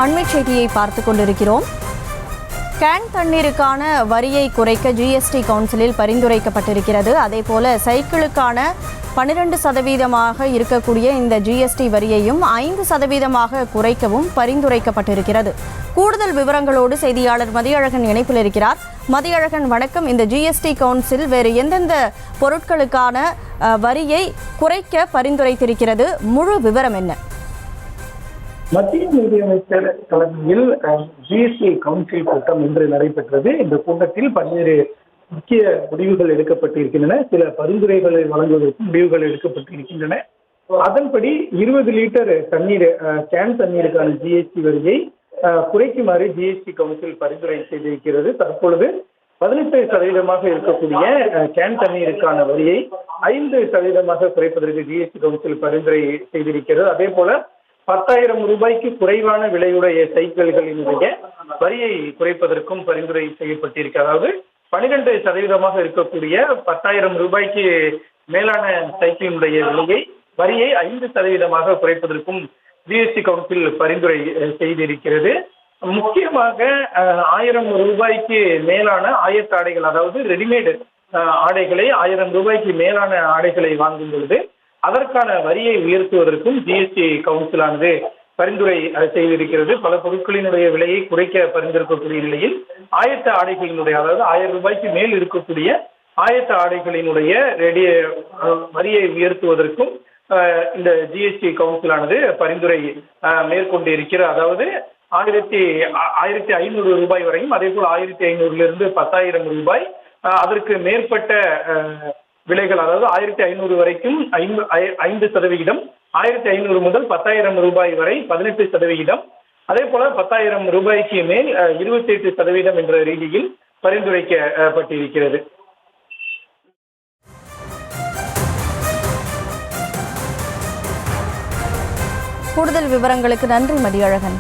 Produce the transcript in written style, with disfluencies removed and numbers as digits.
அண்மை செய்தியை பார்த்துக் கொண்டிருக்கிறோம். கேன் தண்ணீருக்கான வரியை குறைக்க ஜிஎஸ்டி கவுன்சிலில் பரிந்துரைக்கப்பட்டிருக்கிறது. அதேபோல சைக்கிளுக்கான 12% இருக்கக்கூடிய இந்த ஜிஎஸ்டி வரியையும் 5% குறைக்கவும் பரிந்துரைக்கப்பட்டிருக்கிறது. கூடுதல் விவரங்களோடு செய்தியாளர் மதியழகன் இணைப்பில் இருக்கிறார். மதியழகன், வணக்கம். இந்த ஜிஎஸ்டி கவுன்சில் வேறு எந்தெந்த பொருட்களுக்கான வரியை குறைக்க பரிந்துரைத்திருக்கிறது? முழு விவரம் என்ன? மத்திய நிதியமைச்சர் தலைமையில் ஜிஎஸ்டி கவுன்சில் கூட்டம் இன்று நடைபெற்றது. இந்த கூட்டத்தில் பல்வேறு முக்கிய முடிவுகள் எடுக்கப்பட்டிருக்கின்றன. சில பரிந்துரைகளை வழங்குவதற்கு முடிவுகள் எடுக்கப்பட்டிருக்கின்றன. அதன்படி 20 லிட்டர் தண்ணீர் கேன் தண்ணீருக்கான ஜிஎஸ்டி வரியை குறைக்குமாறு ஜிஎஸ்டி கவுன்சில் பரிந்துரை செய்திருக்கிறது. தற்பொழுது 18% இருக்கக்கூடிய கேன் தண்ணீருக்கான வரியை 5% குறைப்பதற்கு ஜிஎஸ்டி கவுன்சில் பரிந்துரை செய்திருக்கிறது. அதே போல 10,000 ரூபாய்க்கு குறைவான விலையுடைய சைக்கிள்களினுடைய வரியை குறைப்பதற்கும் பரிந்துரை செய்யப்பட்டிருக்கு. அதாவது 12% இருக்கக்கூடிய 10,000 ரூபாய்க்கு மேலான சைக்கிளினுடைய வரியை 5% குறைப்பதற்கும் ஜிஎஸ்டி கவுன்சில் பரிந்துரை செய்திருக்கிறது. முக்கியமாக 1000 ரூபாய்க்கு மேலான ஆயத்த ஆடைகள், அதாவது ரெடிமேடு ஆடைகளை 1000 ரூபாய்க்கு மேலான ஆடைகளை வாங்கும் பொழுது அதற்கான வரியை உயர்த்துவதற்கும் ஜிஎஸ்டி கவுன்சிலானது பரிந்துரை செய்திருக்கிறது. பல பொருட்களினுடைய விலையை குறைக்க பரிந்துரைக்கக்கூடிய நிலையில் ஆயத்த ஆடைகளினுடைய, அதாவது 1000 ரூபாய்க்கு மேல் இருக்கக்கூடிய ஆயத்த ஆடைகளினுடைய வரியை உயர்த்துவதற்கும் இந்த ஜிஎஸ்டி கவுன்சிலானது பரிந்துரை மேற்கொண்டு இருக்கிறது. அதாவது 1,500 ரூபாய் வரையும், அதே போல் 1,500 10,000 ரூபாய், அதற்கு மேற்பட்ட விலைகள், அதாவது 1,500 வரைக்கும் 5%, 1,500 முதல் 10,000 ரூபாய் வரை 18%, அதே போல 10,000 ரூபாய்க்கு மேல் 28% என்ற ரீதியில் பரிந்துரைக்கப்பட்டிருக்கிறது. கூடுதல் விவரங்களுக்கு நன்றி மதியழகன்.